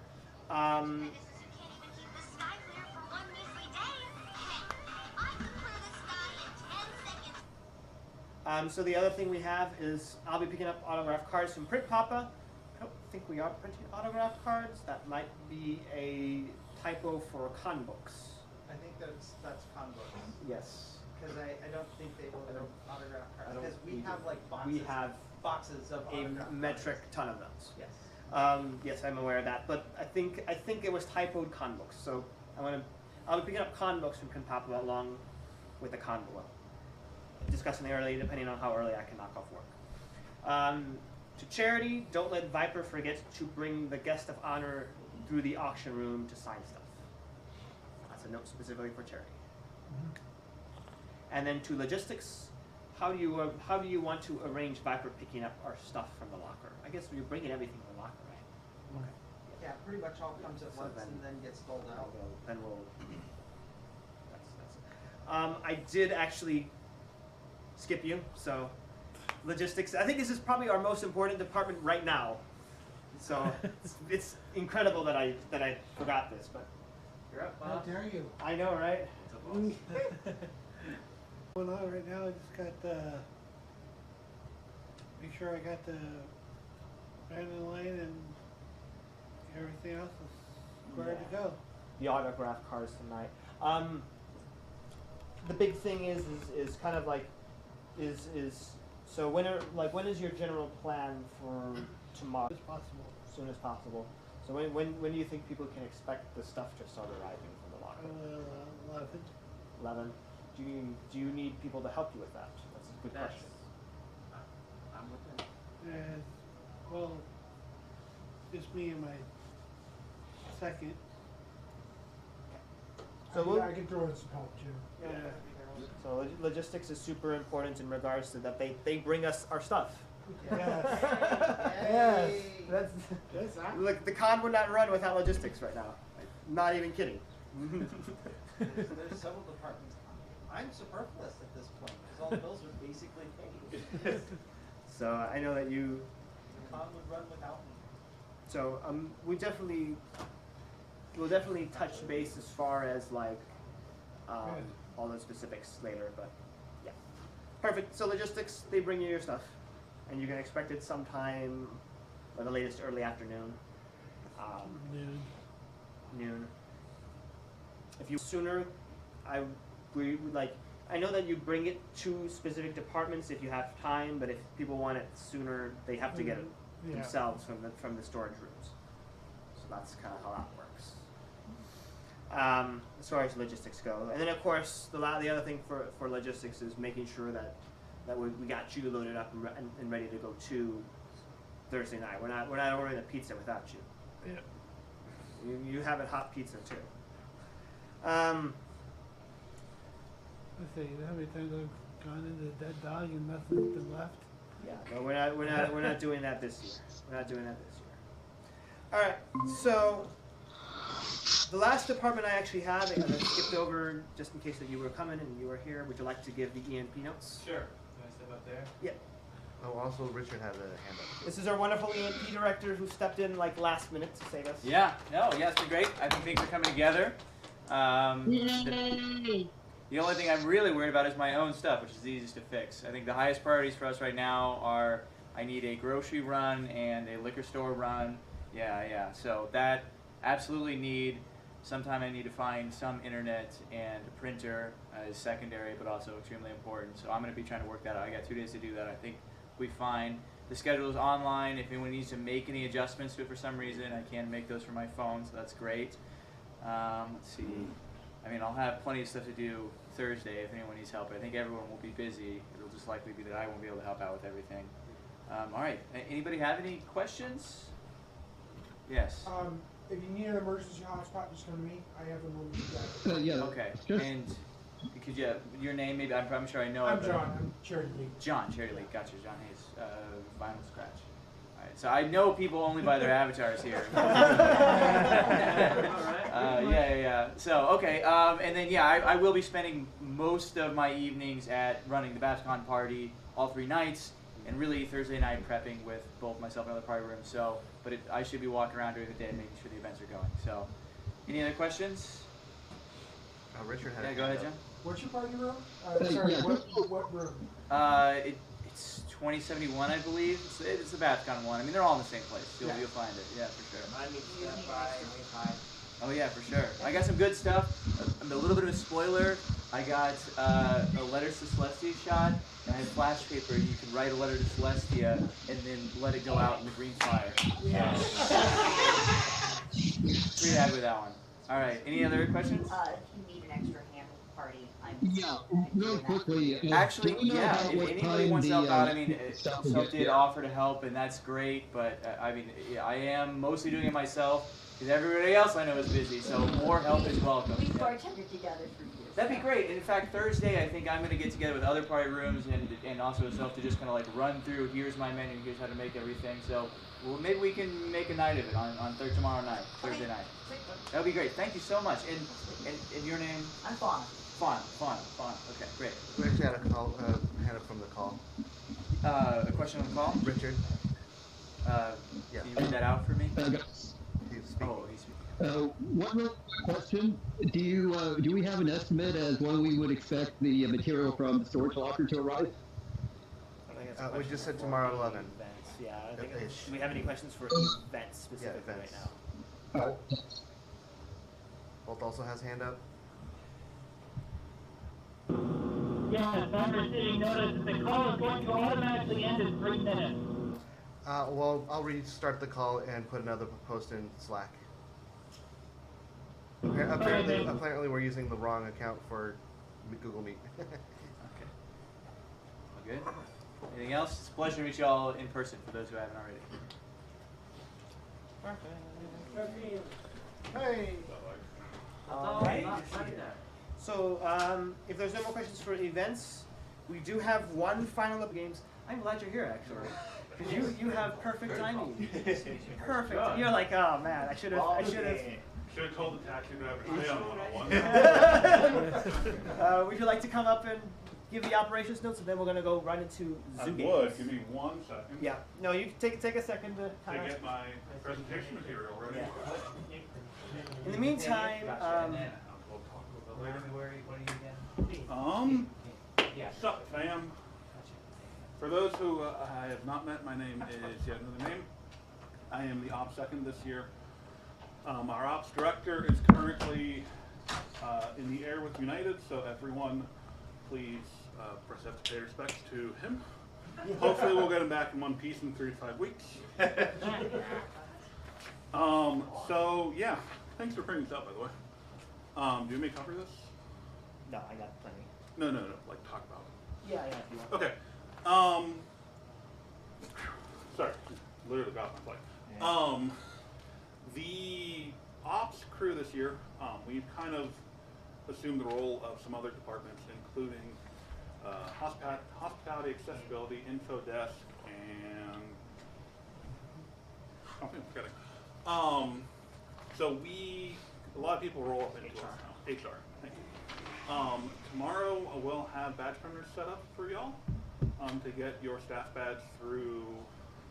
So the other thing we have is I'll be picking up autograph cards from Print Papa. I don't think we are printing autograph cards. That might be a typo for con books. I think that's convo. Yes. Because I don't think they order autograph cards. Because we have like boxes. We have boxes of a metric ton of those. Yes. Yes, I'm aware of that. But I think it was typoed con books. So I'll be picking up con books from Print Papa along with the con book. Discussing early, depending on how early I can knock off work. To charity, don't let Viper forget to bring the guest of honor through the auction room to sign stuff. That's a note specifically for charity. And then to logistics, how do you want to arrange Viper picking up our stuff from the locker? I guess you're bringing everything from the locker, right? Okay. Yeah, pretty much all comes at once and then gets doled out. Then we'll. I did actually skip you, so logistics. I think this is probably our most important department right now. So it's incredible that I forgot this, but You're up, How boss. dare you? I know, right? Going on right now, I just got make sure I got the abandoned lane and everything else is square to go. The autograph cars tonight. The big thing is kind of like is so when is your general plan for tomorrow? As possible. As soon as possible. So when do you think people can expect the stuff to start arriving from the locker? 11. 11. Do you need people to help you with that? That's a good question. I'm with it. And, well, just me and my second. So I can throw in some help too. Yeah. So logistics is super important in regards to that they bring us our stuff. Yes. Yes. That's look, the con would not run without logistics right now. Like, not even kidding. There's several departments. I'm superfluous at this point because all the bills are basically paid. So I know that you. The con would run without me. So we'll definitely touch base as far as like all the specifics later, but yeah, perfect. So logistics, they bring you your stuff, and you can expect it sometime, or the latest early afternoon. Noon. If you sooner, I know that you bring it to specific departments if you have time, but if people want it sooner, they have to get it themselves from the storage rooms. So that's kind of how that works. As far as logistics go, and then of course the other thing for logistics is making sure that we got you loaded up and ready to go to Thursday night. We're not ordering a pizza without you. Yeah. You have a hot pizza too. Let's see, how many times I've gone into the dead dog and nothing's been left? Yeah, no, we're not doing that this year. We're not doing that this year. All right, so the last department I actually have, I skipped over just in case that you were coming and you were here. Would you like to give the EMP notes? Sure. Can I step up there? Yeah. Oh, also Richard had a hand up. This is our wonderful EMP director who stepped in like last minute to save us. Yeah, it's been great. I think things are coming together. The only thing I'm really worried about is my own stuff, which is the easiest to fix. I think the highest priorities for us right now are I need a grocery run and a liquor store run. Yeah. So that absolutely need. Sometime I need to find some internet, and a printer is secondary, but also extremely important. So I'm going to be trying to work that out. I got 2 days to do that. I think we find the schedule is online. If anyone needs to make any adjustments to it for some reason, I can make those from my phone, so that's great. Let's see. I mean, I'll have plenty of stuff to do Thursday if anyone needs help. I think everyone will be busy. It'll just likely be that I won't be able to help out with everything. All right. Anybody have any questions? Yes. If you need an emergency hotspot, just come to me. I have them on the Yeah. Okay. And could you your name? Maybe I'm sure I know. I'm John. I'm Charity Lee. Charity Lee. Gotcha. John Hayes. Vinyl Scratch. All right. So I know people only by their avatars here. Yeah. So okay. And then I will be spending most of my evenings at running the BABSCon party all 3 nights, and really Thursday night prepping with both myself and other party rooms. So, but I should be walking around during the day and making sure the events are going. So, any other questions? Richard had. Yeah, go ahead, John. What's your party room? Sorry, what room? It's 2071, I believe. It's the BABSCon one. I mean, they're all in the same place. You'll find it. Yeah, for sure. I need to step by anytime. Oh yeah, for sure. I got some good stuff. A little bit of a spoiler. I got a Letters to Celestia shot, and I have flash paper. You can write a letter to Celestia and then let it go out in the green fire. Yeah. Pretty happy with that one. All right. Any other questions? You need an extra hand with the party. Yeah, real quickly. Actually, yeah. If anybody wants to help out, I mean, stuff Self did offer to help, and that's great. But I mean, I am mostly doing it myself because everybody else I know is busy. So more help is welcome. We've bartended together for years. That'd be great. And in fact, Thursday, I think I'm going to get together with other party rooms and also Self to just kind of like run through. Here's my menu. Here's how to make everything. So maybe we can make a night of it on tomorrow night, Thursday night. That would be great. Thank you so much. And your name? I'm Fawn. Fawn. Okay, great. We actually had a call, hand up from the call. A question on the call? Richard. Can you read that out for me? He's speaking. Oh, he's speaking. One real question: do we have an estimate as when we would expect the material from the storage locker to arrive? answer We questions just said for tomorrow the 11. Events. Yeah. I think, Ish. do we have any questions for events specifically events. right now? Bolt also has hand up. Yes, I'm receiving notice that the call is going to automatically end in 3 minutes. Well, I'll restart the call and put another post in Slack. Apparently we're using the wrong account for Google Meet. Okay. All good? Anything else? It's a pleasure to meet you all in person for those who haven't already. Hey. All right. So, if there's no more questions for events, we do have one final up games. I'm glad you're here, actually, because you have perfect timing. Perfect. You're like, oh man, I should have. Should have told the taxi driver to stay on 101. Would you like to come up and give the operations notes, and then we're gonna go right into I Zoo would. games. Give me 1 second. Yeah. No, you take a second to To get my presentation material ready. In the meantime, Sup, fam. For those who I have not met, my name is yet another name. I am the Ops Second this year. Our Ops Director is currently in the air with United, so everyone please have to pay respects to him. Hopefully we'll get him back in one piece in 3 to 5 weeks. So yeah, thanks for bringing this up, by the way. Do you want me to cover this? No, I got plenty. No, like talk about it. Yeah, if you want. Okay. Sorry, literally got my flight. The ops crew this year, we've kind of assumed the role of some other departments, including hospitality, accessibility, info desk, and I'm forgetting. So a lot of people roll up into us now. HR, thank you. Tomorrow we'll have badge printers set up for y'all to get your staff badge through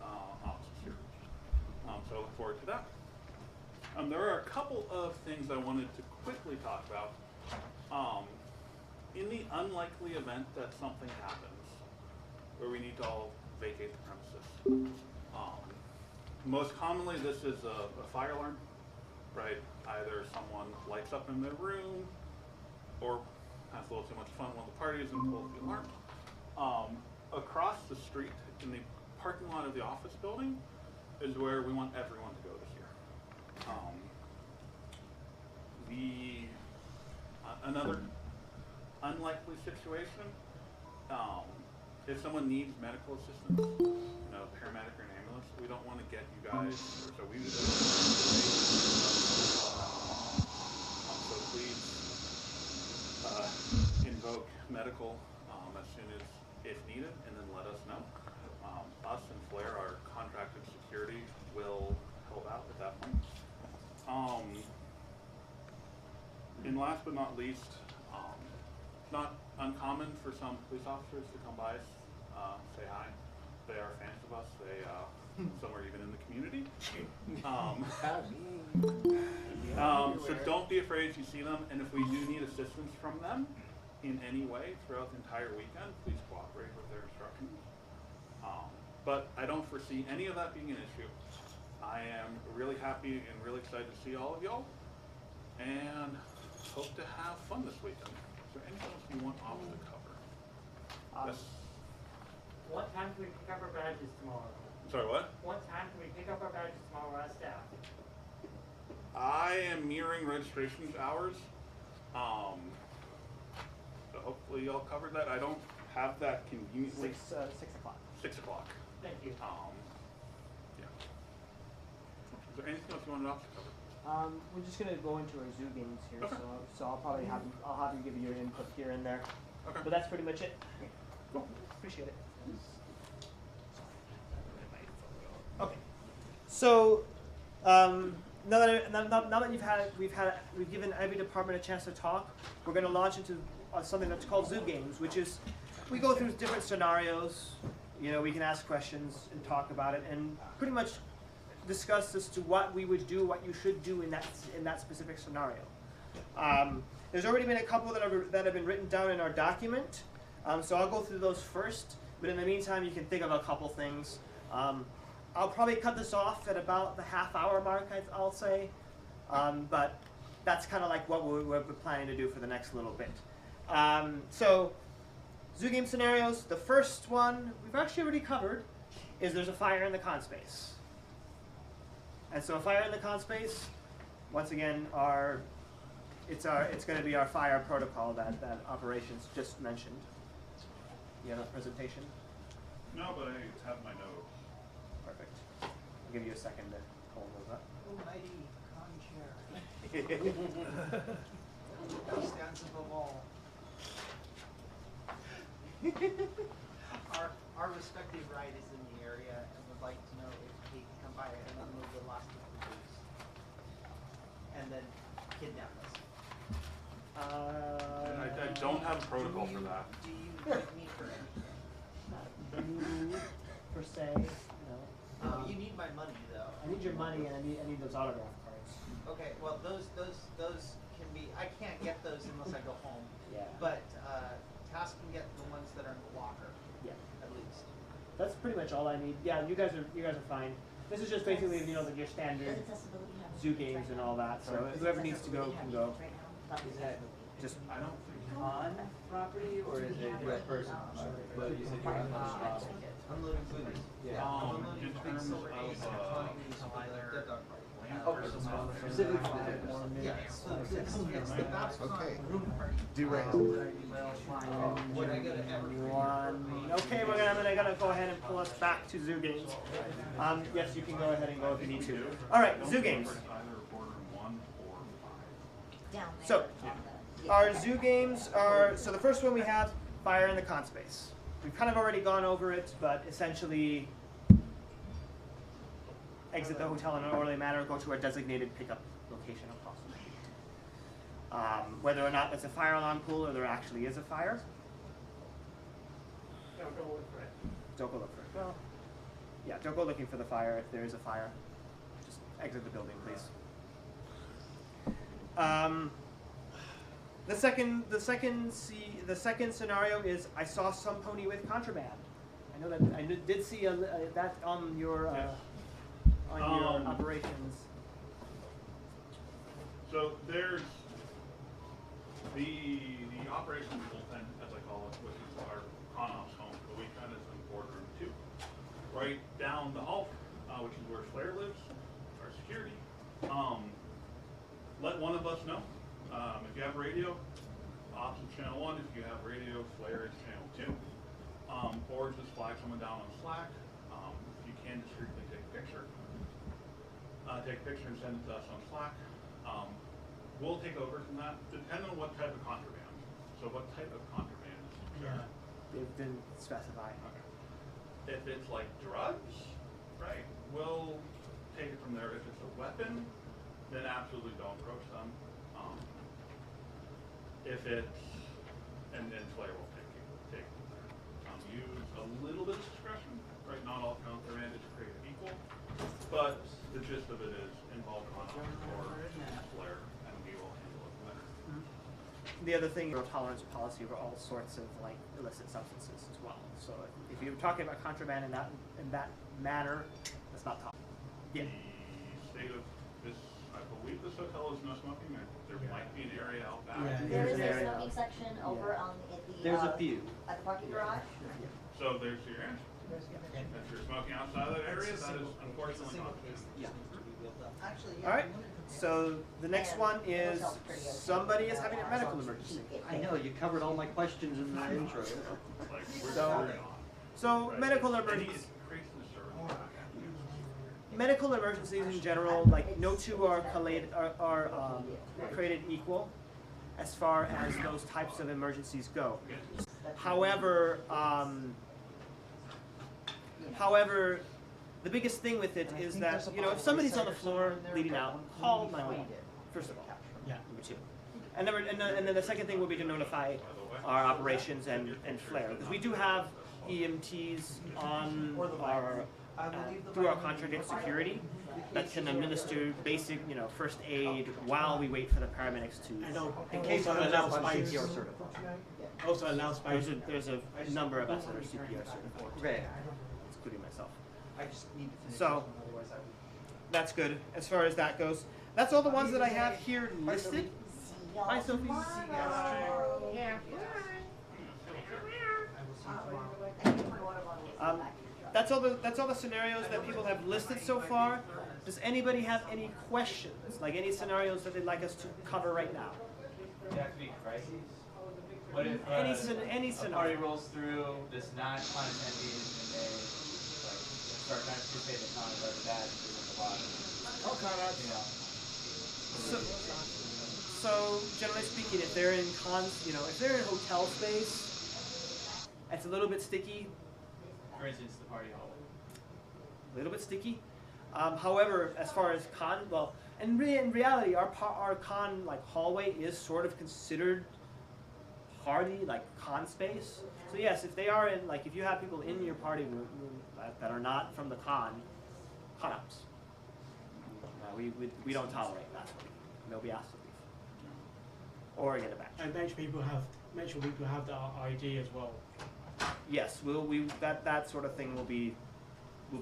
ops this year. So I look forward to that. There are a couple of things I wanted to quickly talk about. In the unlikely event that something happens where we need to all vacate the premises, most commonly this is a fire alarm, right? Either someone lights up in their room or has a little too much fun at one of the parties and pulls the alarm. Across the street in the parking lot of the office building is where we want everyone to go this year. Another unlikely situation, if someone needs medical assistance, paramedic or an ambulance, we don't want to get you guys, so we would so please invoke medical as soon as if needed, and then let us know. Us and Flair, our contracted security, will help out at that point. And last but not least, it's not uncommon for some police officers to come by us, say hi. They are fans of us. They some are even in the community. So don't be afraid if you see them, and if we do need assistance from them in any way throughout the entire weekend, please cooperate with their instructions. But I don't foresee any of that being an issue. I am really happy and really excited to see all of y'all, and hope to have fun this weekend. Is there anything else you want off to cover? Yes. What time can we pick up our badges tomorrow? Sorry, what? What time can we pick up our badges tomorrow as staff? I am nearing registration hours. So hopefully y'all covered that. I don't have that conveniently. 6 o'clock. 6 o'clock. Thank you. Yeah. Is there anything else you wanted off to cover? We're just gonna go into our zoo games here, Okay. so I'll probably have you give you your input here and there. Okay. But that's pretty much it. Cool. Appreciate it. Okay. So now that we've given every department a chance to talk, we're going to launch into something that's called zoo games, which is we go through different scenarios. We can ask questions and talk about it, and pretty much discuss as to what we would do, what you should do in that specific scenario. There's already been a couple that have been written down in our document, so I'll go through those first. But in the meantime, you can think of a couple things. I'll probably cut this off at about the half-hour mark, I'll say. But that's kind of like what we're planning to do for the next little bit. So, zoo game scenarios. The first one we've actually already covered is there's a fire in the con space. And so a fire in the con space, once again, it's going to be our fire protocol that operations just mentioned. You have a presentation? No, but I have my notes. Perfect. I'll give you a second to pull those up. Almighty con chair. He stands above all. Our respective ride is in the area and would like to know if he can come by and unload the last of the booze. And then kidnap us. I don't have a protocol for that. Do you need me for anything? Per se, no. You need my money though. I need your money and I need those autograph cards. Okay, well those can be, I can't get those unless I go home. Yeah. But Task can get the ones that are in the locker. Yeah. At least. That's pretty much all I need. Yeah, you guys are fine. This is just basically your standard zoo games and all that. So whoever needs to go can go. Is that just I don't think on property or is it real person? But you said you're unloading property. Unloading booze. Yeah. Unloading In big terms silver of, ace and tonic these on their dog party. Specifically for that. Yeah, so it's the BABSCon Okay. room party. Derail. Would I go to every Okay, I'm gonna go ahead and pull us back to zoo games. Yes, you can go ahead and go if you need to. All right, zoo games. So, our zoo games are, so the first one we have, fire in the con space. We've kind of already gone over it, but essentially, exit the hotel in an orderly manner, go to our designated pickup location across the street. Whether or not there's a fire alarm pool or there actually is a fire. Don't go look for it. Don't go look for it. Well, yeah, don't go looking for the fire if there is a fire. Just exit the building, please. The second scenario is I saw some pony with contraband. I know that I did see that on your operations. So there's the operations bullpen, as I call it, which is our con-ops home. The weekend is in boardroom 2. Right down the hall, which is where Flair lives, our security. Let one of us know. If you have radio, ops is channel 1. If you have radio, Flair is channel 2. Or just flag someone down on Slack. If you can, discreetly take a picture. Take a picture and send it to us on Slack. We'll take over from that, depending on what type of contraband. So what type of contraband is concerned? It didn't specify. Okay. If it's like drugs, right, we'll take it from there. If it's a weapon, then absolutely don't approach them. If it's, and then Flair will take it from there. Use a little bit of discretion, right? Not all contraband is created equal, but the gist of it is involved con-ops or Flair, and we will handle it better. The other thing, zero tolerance policy for all sorts of like illicit substances as well. So if you're talking about contraband in that manner, that's not tolerant. Yeah. The state of this, I believe this hotel is no smoking. There might be an area out back. Yeah, There is there's a an smoking section over at the There's a few. at the parking garage. So there's your answer. If you're smoking outside of that area, that is unfortunately not the case. Yeah. Actually, All right. So the next one is somebody is having a medical emergency. I know, you covered all my questions in the intro. Like, we're So medical emergencies. Medical emergencies in general, like no two are created equal as far as those types of emergencies go. However, the biggest thing with it is that, if somebody's on the floor bleeding out, call 911, first of all. Yeah. Number 2. And then the second thing will be to notify our operations and Flair. Because we do have EMTs on through our contracted security that can administer basic, first aid while we wait for the paramedics to. In case also of allows emergency, spikes. CPR certified. Also allows spikes. There's a number of us that are CPR certified, Right. including myself. I just need to finish So, this one, otherwise I would. that's good as far as that goes. That's all the ones that I have here listed. Hi, Sophie. Yeah. That's all the scenarios that people have listed so far. Does anybody have any questions, like any scenarios that they'd like us to cover right now? It has to be crises. What if Any a scenario. party rolls through, does not con attendees, and they like start trying to participate in the con, but that isn't a lot. You know. So generally speaking, if they're in if they're in hotel space, it's a little bit sticky. For instance, the party hall. A little bit sticky. However, as far as in reality, our con hallway is sort of considered party con space. So yes, if they are in if you have people in your party room that are not from the con ups, we don't tolerate that. They'll be asked to leave or get a badge. And make sure people have the ID as well. Yes, that sort of thing will be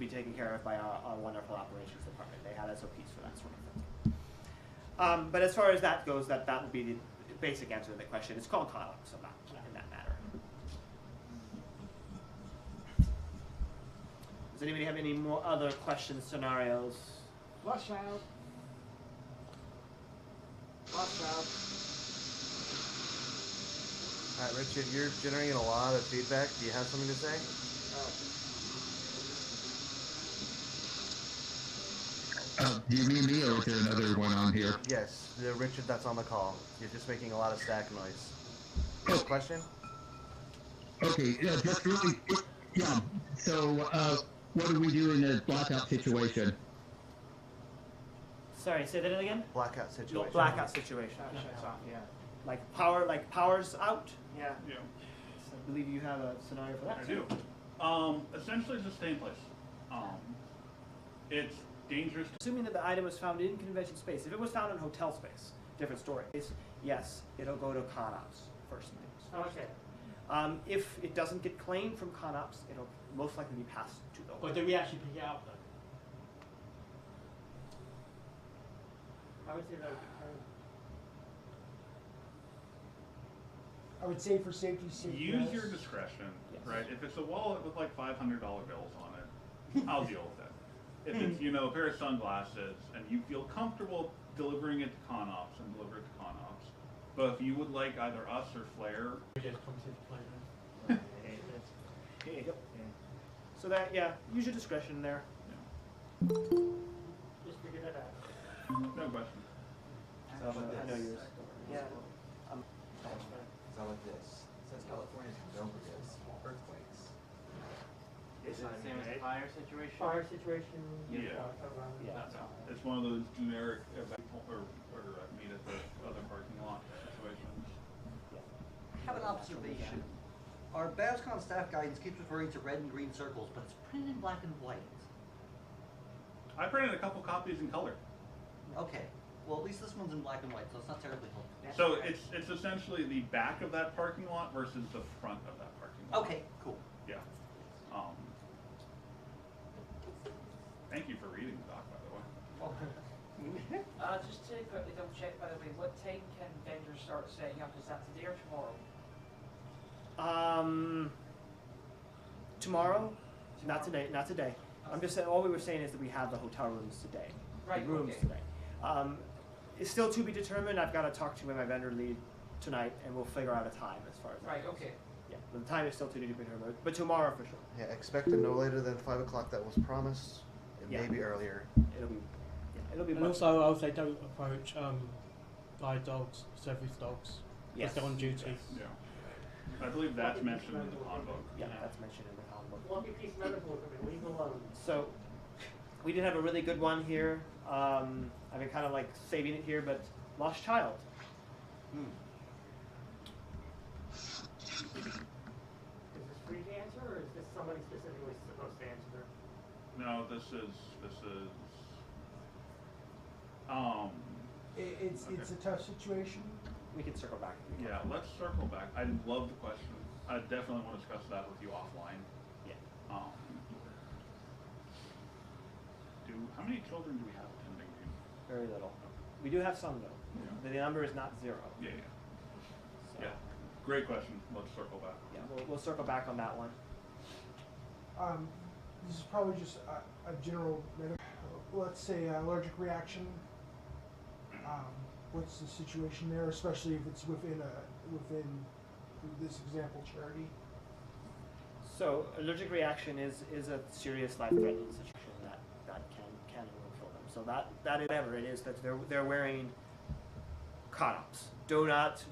taken care of by our wonderful operations department. They have SOPs for that sort of thing. But as far as that goes, that would be the basic answer to the question. It's called con-op, so not in that matter. Does anybody have any more other questions, scenarios? Flush out. Flush out. All right, Richard, you're generating a lot of feedback. Do you have something to say? Do you mean me, or is there another one on here? Yes, the Richard that's on the call. You're just making a lot of stack noise. Question? Okay, just really, yeah. So, what do we do in a blackout situation? Sorry, say that again. Blackout situation. Blackout situation. Power's out. Yeah. I believe you have a scenario for that. I do. Essentially, it's a stay in place. It's dangerous. Assuming that the item was found in convention space. If it was found in hotel space, different story. Yes, it'll go to con-ops first things. Okay. If it doesn't get claimed from con-ops, it'll most likely be passed to the. But do we actually pick it up though? I would say that. I would say for safety's sake. Use your discretion, right? If it's a wallet with like $500 bills on it, I'll deal with it. If it's a pair of sunglasses and you feel comfortable delivering it to con-ops, and deliver it to con-ops. But if you would like either us or Flair, We just come to the play. Yep. So that use your discretion there. Just figure that out. No question. I know yours. Yeah. So like this. Since California's known for this, earthquakes. Is it the same as a fire situation? Fire situation. Yeah. It's one of those generic or meet at the other parking lot situations. I have an observation. Our BABSCon staff guidance keeps referring to red and green circles, but it's printed in black and white. I printed a couple copies in color. Okay. Well, at least this one's in black and white, so it's not terribly helpful. So it's essentially the back of that parking lot versus the front of that parking lot. Okay, cool. Yeah. Thank you for reading the doc, by the way. Just to quickly double check, by the way, what time can vendors start setting up? Is that today or tomorrow? Tomorrow? Not today. Not today. I'm just saying. All we were saying is that we have the hotel rooms today. Right, The rooms okay. today. It's still to be determined. I've got to talk to my vendor lead tonight, and we'll figure out a time as far as that Right, goes. okay. Yeah, the time is still to be determined, but tomorrow for sure. Yeah, expect it no later than 5 o'clock that was promised. It may be earlier. It'll be. And also, I would say don't approach guide dogs, service dogs, Yes. if they're on duty. Yeah. I believe that's mentioned in the handbook. Yeah, that's mentioned in the handbook. Lumpy piece of medical equipment, leave alone. So, we did have a really good one here. I've been kind of saving it here, but lost child. Is this free to answer, or is this somebody specifically supposed to answer? No, this is. It's a tough situation. We can circle back. Yeah, let's circle back. I love the question. I definitely want to discuss that with you offline. Yeah. How many children do we have attending? Very little. We do have some though. Yeah. The number is not 0. Yeah. So. Yeah. Great question. Let's circle back. Yeah, we'll circle back on that one. This is probably just a general, let's say, allergic reaction. What's the situation there, especially if it's within this example, charity? So allergic reaction is a serious life-threatening situation that can and will kill them. So that is whatever it is that they're wearing condoms. Do not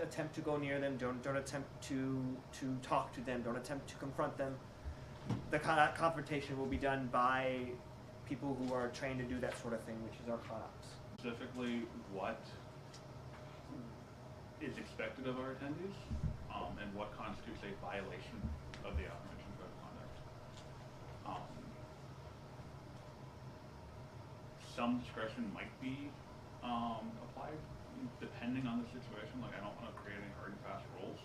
attempt to go near them. Don't attempt to talk to them. Don't attempt to confront them. That confrontation will be done by people who are trained to do that sort of thing, which is our condoms. Specifically, what is expected of our attendees, and what constitutes a violation of the aforementioned code of conduct. Some discretion might be applied depending on the situation. Like, I don't want to create any hard and fast rules.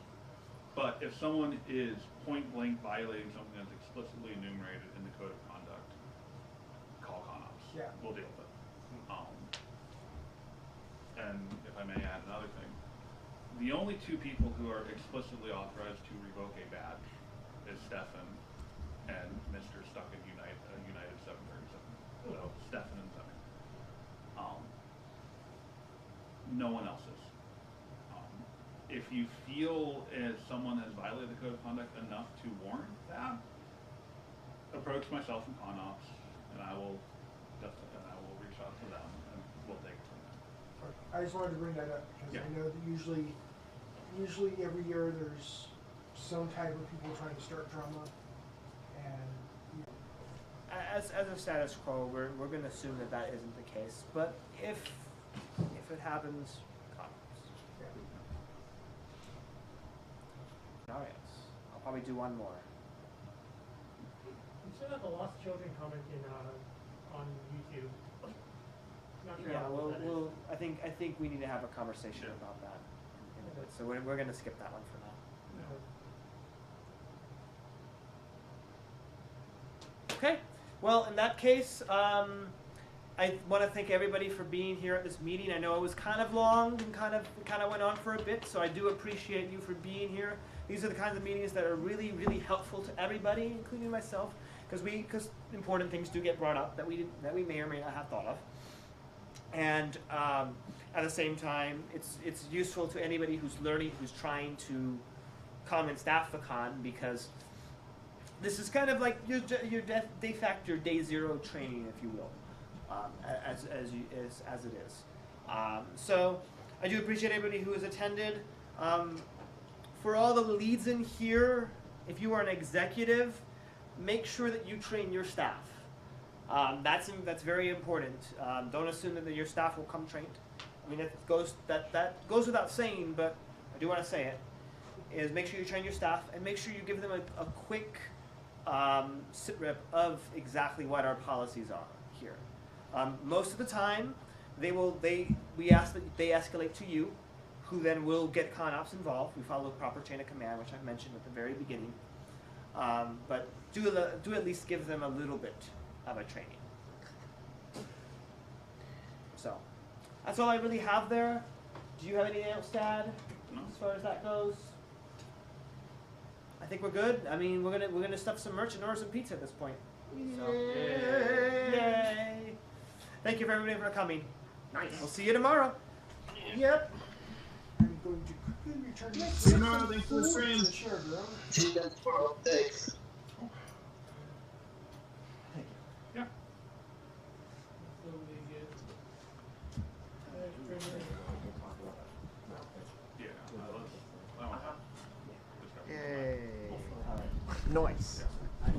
But if someone is point blank violating something that's explicitly enumerated in the code of conduct, call ConOps. Yeah. We'll deal with it. And if I may add another thing, the only 2 people who are explicitly authorized to revoke a badge is Stefan and Mr. Stuck in United 737. So Stefan and Zemi. No one else is. If you feel as someone has violated the code of conduct enough to warrant that, approach myself and ConOps, and I will reach out to them and we'll take it from there. I just wanted to bring that up because I know that usually every year there's some type of people trying to start drama, and as a status quo, we're going to assume that isn't the case. But if it happens, ConOps. Scenarios. I'll probably do one more. You still have the lost children comment on YouTube. Not sure Yeah, I think we need to have a conversation about that. So we're going to skip that one for now. Okay. Well, in that case, I want to thank everybody for being here at this meeting. I know it was kind of long and kind of went on for a bit, so I do appreciate you for being here. These are the kinds of meetings that are really, really helpful to everybody, including myself, because important things do get brought up that we may or may not have thought of. And at the same time, it's useful to anybody who's learning, who's trying to come and staff the con, because this is kind of like your de facto day 0 training, if you will, as it is. So I do appreciate everybody who has attended. For all the leads in here, if you are an executive, make sure that you train your staff. That's very important. Don't assume that your staff will come trained. I mean, that goes without saying, but I do want to say it. Is make sure you train your staff and make sure you give them a quick sit rep of exactly what our policies are here. Most of the time, we ask that they escalate to you, who then will get ConOps involved. We follow the proper chain of command, which I mentioned at the very beginning. But do at least give them a little bit of a training. So that's all I really have there. Do you have anything else to add as far as that goes? I think we're good. I mean, we're gonna stuff some merch and order some pizza at this point. So, yay! Thank you for everybody for coming. Nice. We'll see you tomorrow. Yep. I'm going to quickly return to See you tomorrow. Thanks for the stream. See you guys tomorrow. Thanks. Yeah. Yay. Nice.